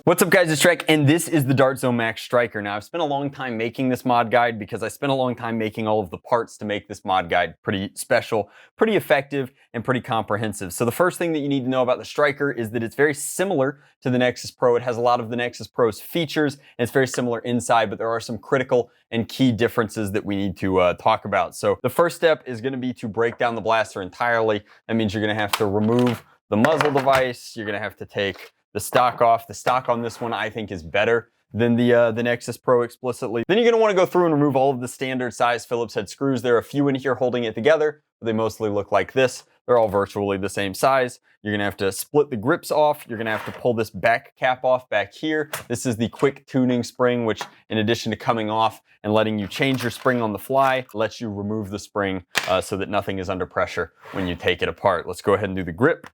What's up guys, it's Drac, and this is the Dart Zone Max Stryker. Now I've spent a long time making this mod guide because I spent a long time making all of the parts to make this mod guide pretty special, pretty effective, and pretty comprehensive. So the first thing that you need to know about the Stryker is that it's very similar to the Nexus Pro. It has a lot of the Nexus Pro's features, and it's very similar inside, but there are some critical and key differences that we need to talk about. So the first step is going to be to break down the blaster entirely. That means you're going to have to remove the muzzle device. You're going to have to take the stock off. The stock on this one I think is better than the Nexus Pro explicitly. Then you're going to want to go through and remove all of the standard size Phillips head screws. There are a few in here holding it together, but they mostly look like this. They're all virtually the same size. You're going to have to split the grips off. You're going to have to pull this back cap off back here. This is the quick tuning spring, which in addition to coming off and letting you change your spring on the fly, lets you remove the spring so that nothing is under pressure when you take it apart. Let's go ahead and do the grip.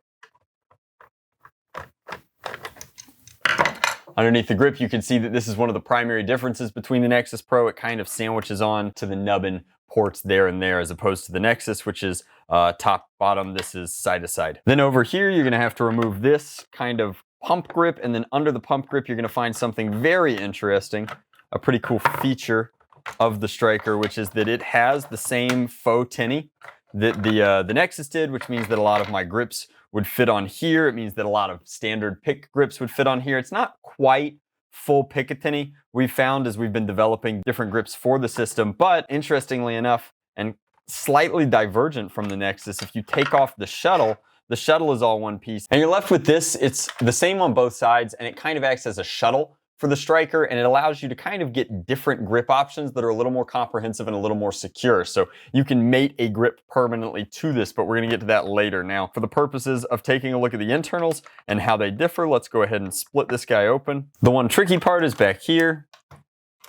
Underneath the grip, you can see that this is one of the primary differences between the Nexus Pro. It kind of sandwiches on to the nubbin ports there and there, as opposed to the Nexus, which is top, bottom. This is side to side. Then over here, you're gonna have to remove this kind of pump grip, and then under the pump grip, you're gonna find something very interesting, a pretty cool feature of the Stryker, which is that it has the same faux tinny that the Nexus did, which means that a lot of my grips would fit on here. It means that a lot of standard pick grips would fit on here. It's not quite full Picatinny we've found as we've been developing different grips for the system, but interestingly enough, and slightly divergent from the Nexus, if you take off the shuttle is all one piece, and you're left with this. It's the same on both sides, and it kind of acts as a shuttle for the Stryker, and it allows you to kind of get different grip options that are a little more comprehensive and a little more secure. So you can mate a grip permanently to this, but we're gonna get to that later. Now, for the purposes of taking a look at the internals and how they differ, let's go ahead and split this guy open. The one tricky part is back here.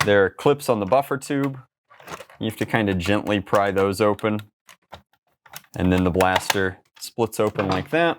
There are clips on the buffer tube. You have to kind of gently pry those open, and then the blaster splits open like that.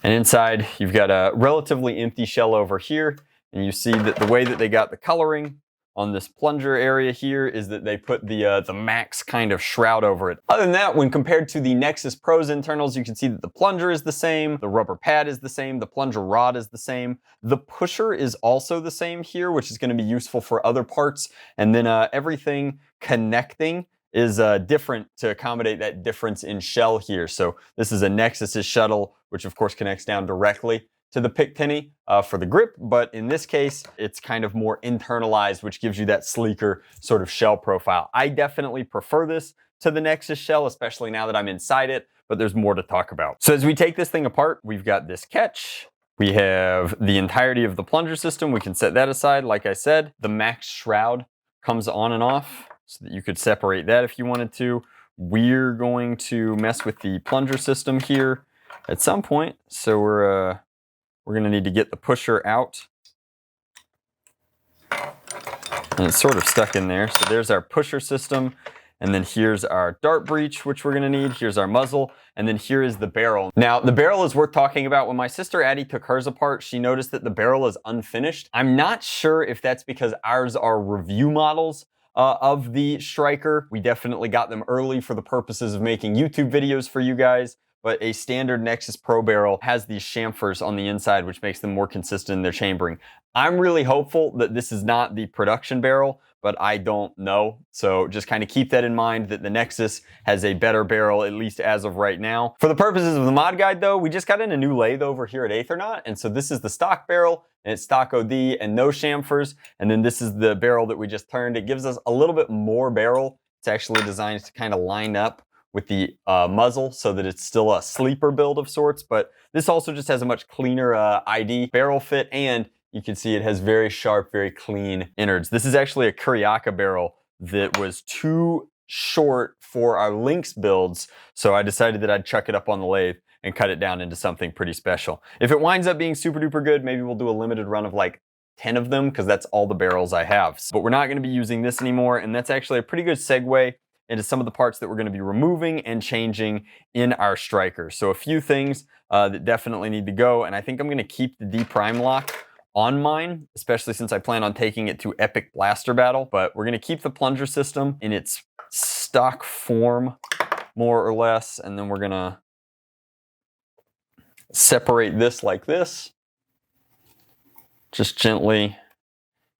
And inside, you've got a relatively empty shell over here, and you see that the way that they got the coloring on this plunger area here is that they put the Max kind of shroud over it. Other than that, when compared to the Nexus Pro's internals, you can see that the plunger is the same, the rubber pad is the same, the plunger rod is the same. The pusher is also the same here, which is going to be useful for other parts, and then everything connecting is different to accommodate that difference in shell here. So this is a Nexus's shuttle, which of course connects down directly to the Picatinny for the grip, but in this case, it's kind of more internalized, which gives you that sleeker sort of shell profile. I definitely prefer this to the Nexus shell, especially now that I'm inside it, but there's more to talk about. So as we take this thing apart, we've got this catch. We have the entirety of the plunger system. We can set that aside. Like I said, the Max shroud comes on and off, so that you could separate that if you wanted to. We're going to mess with the plunger system here at some point, so we're going to need to get the pusher out. And it's sort of stuck in there. So there's our pusher system, and then here's our dart breech, which we're going to need. Here's our muzzle, and then here is the barrel. Now, the barrel is worth talking about. When my sister Addie took hers apart, she noticed that the barrel is unfinished. I'm not sure if that's because ours are review models of the Stryker. We definitely got them early for the purposes of making YouTube videos for you guys, but a standard Nexus Pro barrel has these chamfers on the inside, which makes them more consistent in their chambering. I'm really hopeful that this is not the production barrel, but I don't know. So just kind of keep that in mind, that the Nexus has a better barrel, at least as of right now. For the purposes of the mod guide though, we just got in a new lathe over here at Aethernaut, and so this is the stock barrel, and it's stock OD and no chamfers, and then this is the barrel that we just turned. It gives us a little bit more barrel. It's actually designed to kind of line up with the muzzle so that it's still a sleeper build of sorts, but this also just has a much cleaner ID barrel fit, and you can see it has very sharp, very clean innards. This is actually a Kuriaka barrel that was too short for our Lynx builds, so I decided that I'd chuck it up on the lathe and cut it down into something pretty special. If it winds up being super duper good, maybe we'll do a limited run of like 10 of them, because that's all the barrels I have. But we're not going to be using this anymore, and that's actually a pretty good segue into some of the parts that we're going to be removing and changing in our Stryker. So a few things that definitely need to go, and I think I'm going to keep the D prime lock on mine, especially since I plan on taking it to Epic Blaster Battle, but we're going to keep the plunger system in its stock form more or less, and then we're gonna separate this like this. Just gently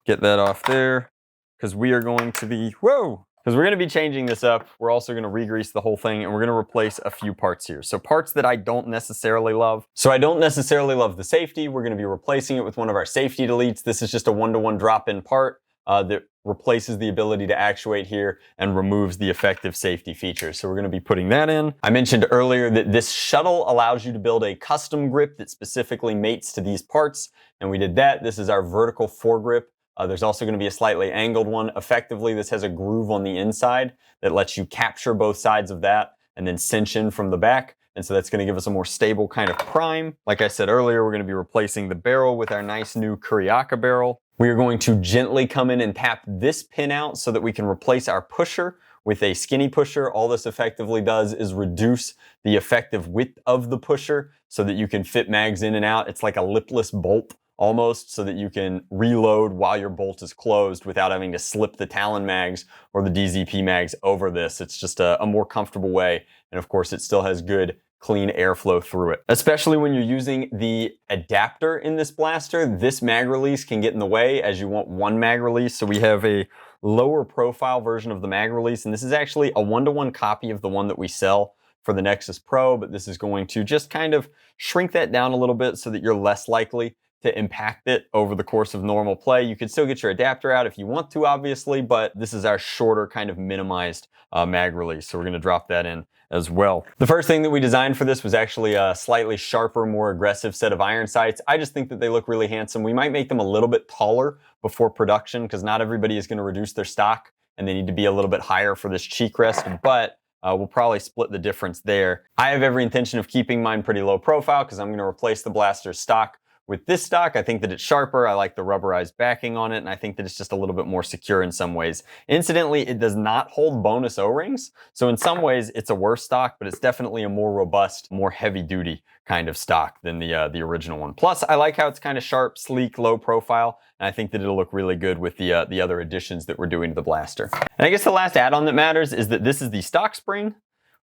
get that off there, because we are going to be, because we're going to be changing this up. We're also going to re-grease the whole thing, and we're going to replace a few parts here. So parts that I don't necessarily love. So I don't necessarily love the safety. We're going to be replacing it with one of our safety deletes. This is just a one-to-one drop-in part that replaces the ability to actuate here and removes the effective safety features. So we're going to be putting that in. I mentioned earlier that this shuttle allows you to build a custom grip that specifically mates to these parts, and we did that. This is our vertical foregrip. There's also going to be a slightly angled one. Effectively, this has a groove on the inside that lets you capture both sides of that and then cinch in from the back. And so that's going to give us a more stable kind of prime. Like I said earlier, we're going to be replacing the barrel with our nice new Kuriaka barrel. We are going to gently come in and tap this pin out so that we can replace our pusher with a skinny pusher. All this effectively does is reduce the effective width of the pusher so that you can fit mags in and out. It's like a lipless bolt almost, so that you can reload while your bolt is closed without having to slip the Talon mags or the DZP mags over this. It's just a more comfortable way. And of course, it still has good, clean airflow through it. Especially when you're using the adapter in this blaster, this mag release can get in the way as you want one mag release. So we have a lower profile version of the mag release, and this is actually a one-to-one copy of the one that we sell for the Nexus Pro, but this is going to just kind of shrink that down a little bit so that you're less likely to impact it over the course of normal play. You could still get your adapter out if you want to, obviously, but this is our shorter kind of minimized mag release. So we're gonna drop that in as well. The first thing that we designed for this was actually a slightly sharper, more aggressive set of iron sights. I just think that they look really handsome. We might make them a little bit taller before production, because not everybody is gonna reduce their stock and they need to be a little bit higher for this cheek rest, but we'll probably split the difference there. I have every intention of keeping mine pretty low profile because I'm gonna replace the blaster's stock with this stock. I think that it's sharper. I like the rubberized backing on it, and I think that it's just a little bit more secure in some ways. Incidentally, it does not hold bonus O-rings, so in some ways it's a worse stock, but it's definitely a more robust, more heavy-duty kind of stock than the original one. Plus, I like how it's kind of sharp, sleek, low profile, and I think that it'll look really good with the other additions that we're doing to the blaster. And I guess the last add-on that matters is that this is the stock spring.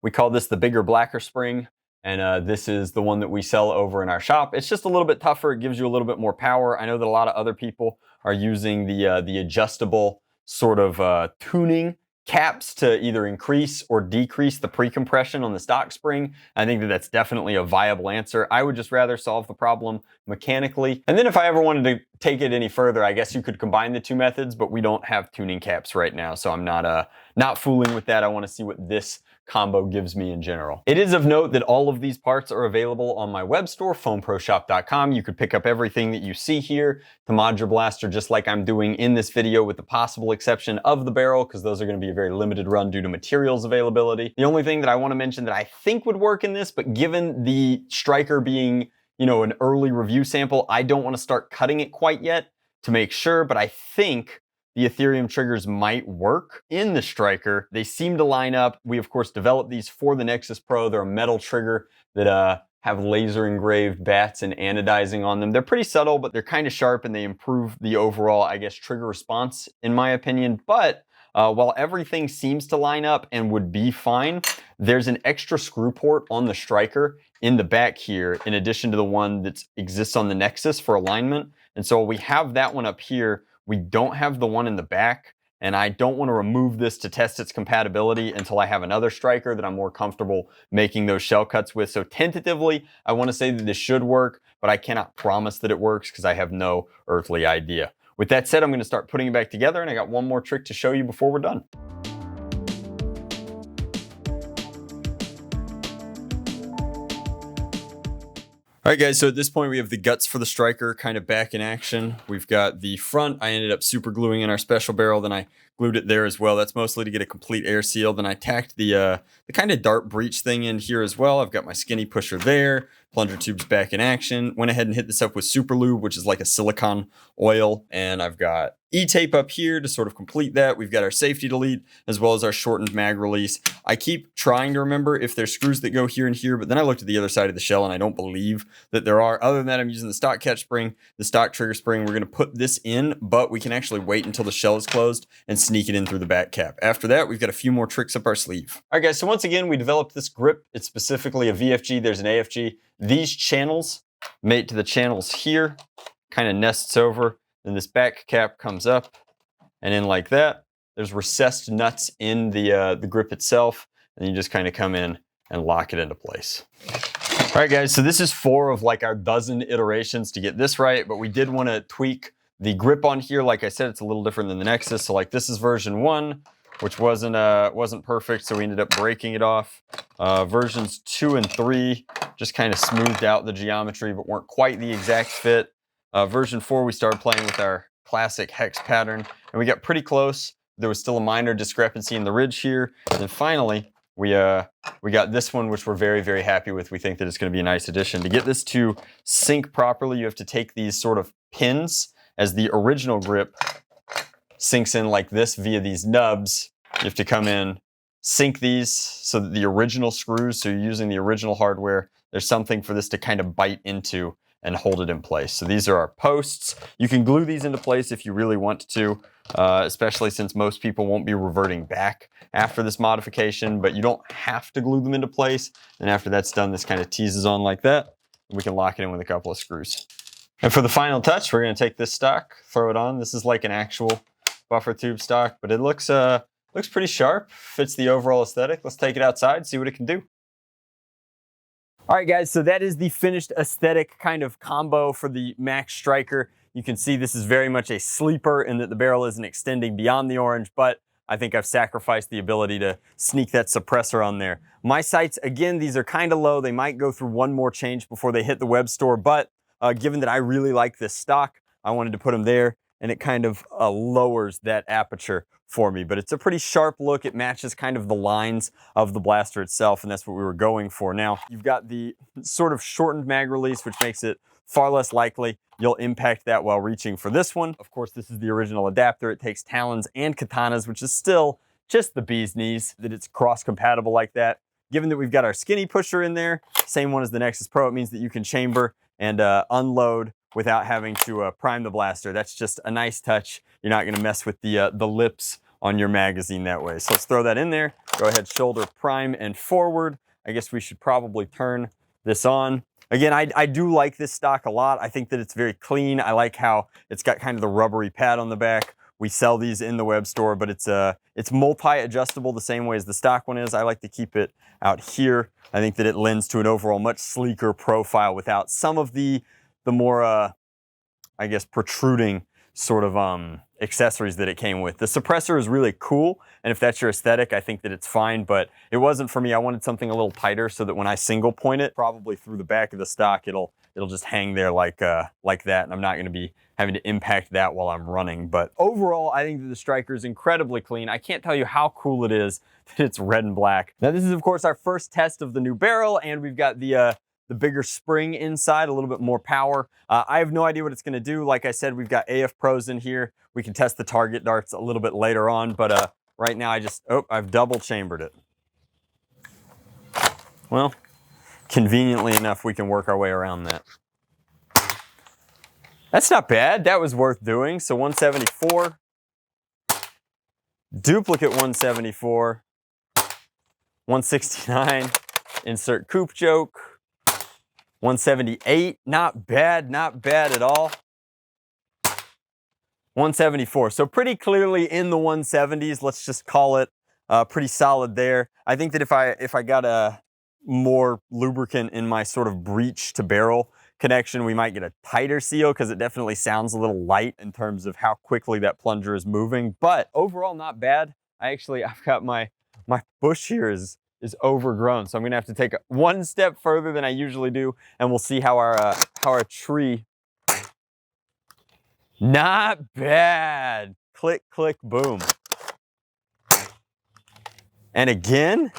We call this the bigger, blacker spring. And this is the one that we sell over in our shop. It's just a little bit tougher. It gives you a little bit more power. I know that a lot of other people are using the adjustable sort of tuning caps to either increase or decrease the pre-compression on the stock spring. I think that that's definitely a viable answer. I would just rather solve the problem mechanically. And then if I ever wanted to take it any further, I guess you could combine the two methods, but we don't have tuning caps right now. So I'm not fooling with that. I want to see what this combo gives me in general. It is of note that all of these parts are available on my web store, foamproshop.com. You could pick up everything that you see here to mod your blaster just like I'm doing in this video, with the possible exception of the barrel, because those are going to be a very limited run due to materials availability. The only thing that I want to mention that I think would work in this, but given the Stryker being, you know, an early review sample, I don't want to start cutting it quite yet to make sure, but I think the Ethereum triggers might work in the Stryker. They seem to line up. We, of course, developed these for the Nexus Pro. They're a metal trigger that have laser engraved bats and anodizing on them. They're pretty subtle, but they're kind of sharp, and they improve the overall, I guess, trigger response, in my opinion. But while everything seems to line up and would be fine, there's an extra screw port on the Stryker in the back here, in addition to the one that exists on the Nexus for alignment. And so we have that one up here. We don't have the one in the back, and I don't want to remove this to test its compatibility until I have another Stryker that I'm more comfortable making those shell cuts with. So tentatively, I want to say that this should work, but I cannot promise that it works because I have no earthly idea. With that said, I'm going to start putting it back together, and I got one more trick to show you before we're done. All right, guys, so at this point we have the guts for the Stryker kind of back in action. We've got the front. I ended up super gluing in our special barrel, then I glued it there as well. That's mostly to get a complete air seal. Then I tacked the kind of dart breech thing in here as well. I've got my skinny pusher there, plunger tubes back in action. Went ahead and hit this up with super lube, which is like a silicone oil, and I've got E-tape up here to sort of complete that. We've got our safety delete as well as our shortened mag release. I keep trying to remember if there's screws that go here and here, but then I looked at the other side of the shell and I don't believe that there are. Other than that, I'm using the stock catch spring, the stock trigger spring. We're going to put this in, but we can actually wait until the shell is closed and sneak it in through the back cap. After that, we've got a few more tricks up our sleeve. All right, guys, so once again, we developed this grip. It's specifically a VFG. There's an AFG. These channels mate to the channels here, kind of nests over. Then this back cap comes up and in like that. There's recessed nuts in the grip itself, and you just kind of come in and lock it into place. All right, guys, so this is 4 of like our dozen iterations to get this right, but we did want to tweak the grip on here. Like I said, it's a little different than the Nexus. So like this is version 1, which wasn't perfect, so we ended up breaking it off. Versions 2 and 3 just kind of smoothed out the geometry, but weren't quite the exact fit. Version 4, we started playing with our classic hex pattern, and we got pretty close. There was still a minor discrepancy in the ridge here, and then finally, we got this one, which we're very, very happy with. We think that it's going to be a nice addition. To get this to sync properly, you have to take these sort of pins as the original grip sinks in like this via these nubs. You have to come in, sync these so that the original screws, so you're using the original hardware, there's something for this to kind of bite into and hold it in place. So these are our posts. You can glue these into place if you really want to, especially since most people won't be reverting back after this modification, but you don't have to glue them into place. And after that's done, this kind of teases on like that. And we can lock it in with a couple of screws. And for the final touch, we're gonna take this stock, throw it on. This is like an actual buffer tube stock, but it looks pretty sharp, fits the overall aesthetic. Let's take it outside, see what it can do. All right, guys, so that is the finished aesthetic kind of combo for the Max Stryker. You can see this is very much a sleeper in that the barrel isn't extending beyond the orange, but I think I've sacrificed the ability to sneak that suppressor on there. My sights, again, these are kind of low. They might go through one more change before they hit the web store, but given that I really like this stock, I wanted to put them there, and it kind of lowers that aperture for me. But it's a pretty sharp look. It matches kind of the lines of the blaster itself, and that's what we were going for. Now, you've got the sort of shortened mag release, which makes it far less likely you'll impact that while reaching for this one. Of course, this is the original adapter. It takes talons and katanas, which is still just the bee's knees that it's cross-compatible like that. Given that we've got our skinny pusher in there, same one as the Nexus Pro, it means that you can chamber and unload without having to prime the blaster. That's just a nice touch. You're not gonna mess with the lips on your magazine that way. So let's throw that in there. Go ahead, shoulder prime and forward. I guess we should probably turn this on. Again, I do like this stock a lot. I think that it's very clean. I like how it's got kind of the rubbery pad on the back. We sell these in the web store, but it's multi-adjustable the same way as the stock one is. I like to keep it out here. I think that it lends to an overall much sleeker profile without some of the more, I guess, protruding sort of accessories that it came with. The suppressor is really cool, and if that's your aesthetic, I think that it's fine, but it wasn't for me. I wanted something a little tighter so that when I single point it, probably through the back of the stock, it'll just hang there like that, and I'm not gonna be having to impact that while I'm running. But overall, I think that the Stryker is incredibly clean. I can't tell you how cool it is that it's red and black. Now, this is, of course, our first test of the new barrel, and we've got the bigger spring inside, a little bit more power. I have no idea what it's gonna do. Like I said, we've got AF Pros in here. We can test the target darts a little bit later on, but right now I've double chambered it. Well, conveniently enough, we can work our way around that. That's not bad. That was worth doing. So 174, duplicate 174, 169, insert coupe joke, 178, not bad at all. 174, so pretty clearly in the 170s. Let's just call it pretty solid there. I think that if I got a more lubricant in my sort of breech to barrel connection, we might get a tighter seal, because it definitely sounds a little light in terms of how quickly that plunger is moving. But overall, not bad. I've got my bush here is overgrown, so I'm gonna have to take one step further than I usually do, and we'll see how our tree. Not bad. Click, click, boom. And again.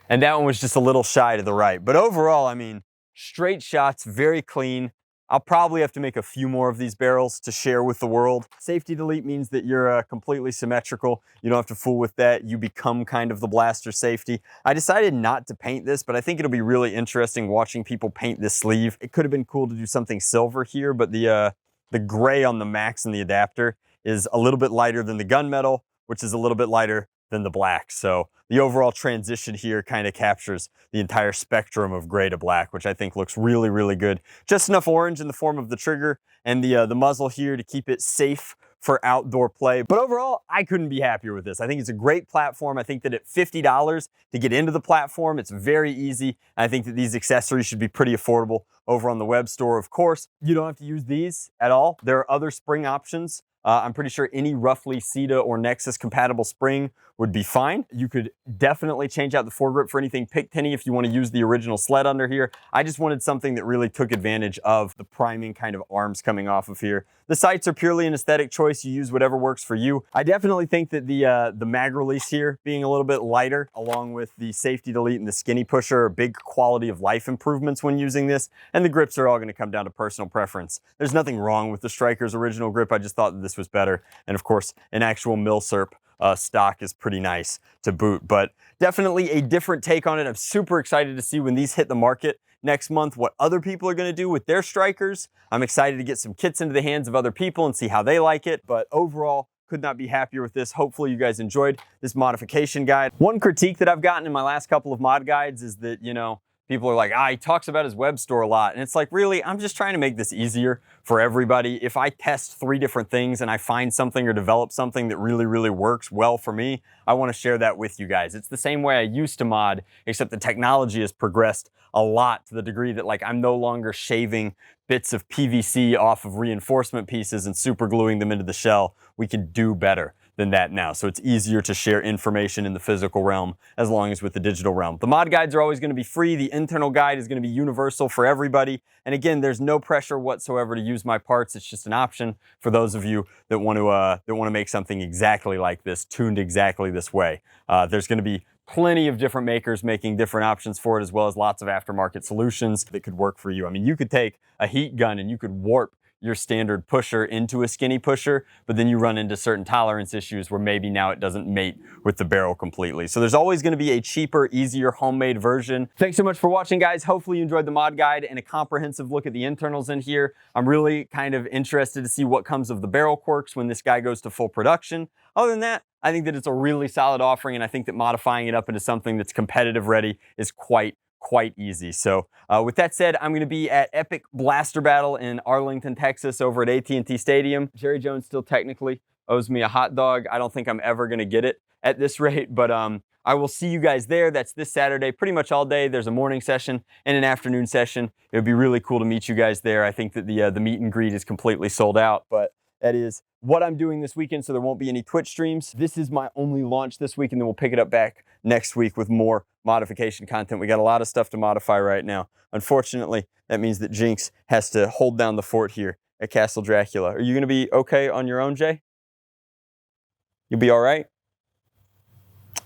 And that one was just a little shy to the right. But overall, I mean, straight shots, very clean. I'll probably have to make a few more of these barrels to share with the world. Safety delete means that you're completely symmetrical. You don't have to fool with that. You become kind of the blaster safety. I decided not to paint this, but I think it'll be really interesting watching people paint this sleeve. It could have been cool to do something silver here, but the the gray on the max and the adapter is a little bit lighter than the gunmetal, which is a little bit lighter than the black. So the overall transition here kind of captures the entire spectrum of gray to black, which I think looks really, really good. Just enough orange in the form of the trigger and the muzzle here to keep it safe for outdoor play. But overall, I couldn't be happier with this. I think it's a great platform. I think that at $50 to get into the platform, it's very easy. I think that these accessories should be pretty affordable over on the web store. Of course, you don't have to use these at all. There are other spring options. I'm pretty sure any roughly CETA or Nexus compatible spring would be fine. You could definitely change out the foregrip for anything Picatinny if you want to use the original sled under here. I just wanted something that really took advantage of the priming kind of arms coming off of here. The sights are purely an aesthetic choice. You use whatever works for you. I definitely think that the mag release here being a little bit lighter, along with the safety delete and the skinny pusher, are big quality of life improvements when using this. And the grips are all going to come down to personal preference. There's nothing wrong with the Stryker's original grip. I just thought that this was better. And of course, an actual milsurp stock is pretty nice to boot, but definitely a different take on it. I'm super excited to see when these hit the market next month what other people are going to do with their Strykers. I'm excited to get some kits into the hands of other people and see how they like it, but overall, could not be happier with this. Hopefully you guys enjoyed this modification guide. One critique that I've gotten in my last couple of mod guides is that, you know, people are like, he talks about his web store a lot. And it's like, really, I'm just trying to make this easier for everybody. If I test 3 different things and I find something or develop something that really, really works well for me, I want to share that with you guys. It's the same way I used to mod, except the technology has progressed a lot to the degree that like I'm no longer shaving bits of PVC off of reinforcement pieces and super gluing them into the shell. We can do better than that now. So it's easier to share information in the physical realm as long as with the digital realm. The mod guides are always going to be free. The internal guide is going to be universal for everybody. And again, there's no pressure whatsoever to use my parts. It's just an option for those of you that want to make something exactly like this, tuned exactly this way. There's going to be plenty of different makers making different options for it, as well as lots of aftermarket solutions that could work for you. I mean, you could take a heat gun and you could warp your standard pusher into a skinny pusher, but then you run into certain tolerance issues where maybe now it doesn't mate with the barrel completely. So there's always going to be a cheaper, easier homemade version. Thanks so much for watching, guys. Hopefully you enjoyed the mod guide and a comprehensive look at the internals in here. I'm really kind of interested to see what comes of the barrel quirks when this guy goes to full production. Other than that, I think that it's a really solid offering, and I think that modifying it up into something that's competitive ready is quite easy. So with that said, I'm going to be at Epic Blaster Battle in Arlington, Texas over at AT&T Stadium. Jerry Jones still technically owes me a hot dog. I don't think I'm ever going to get it at this rate, but I will see you guys there. That's this Saturday, pretty much all day. There's a morning session and an afternoon session. It would be really cool to meet you guys there. I think that the meet and greet is completely sold out, but that is what I'm doing this weekend, so there won't be any Twitch streams. This is my only launch this week, and then we'll pick it up back next week with more modification content. We got a lot of stuff to modify right now. Unfortunately, that means that Jinx has to hold down the fort here at Castle Dracula. Are you going to be okay on your own, Jay? You'll be all right?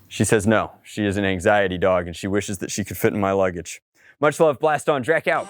She says no. She is an anxiety dog, and she wishes that she could fit in my luggage. Much love. Blast on. Drac out.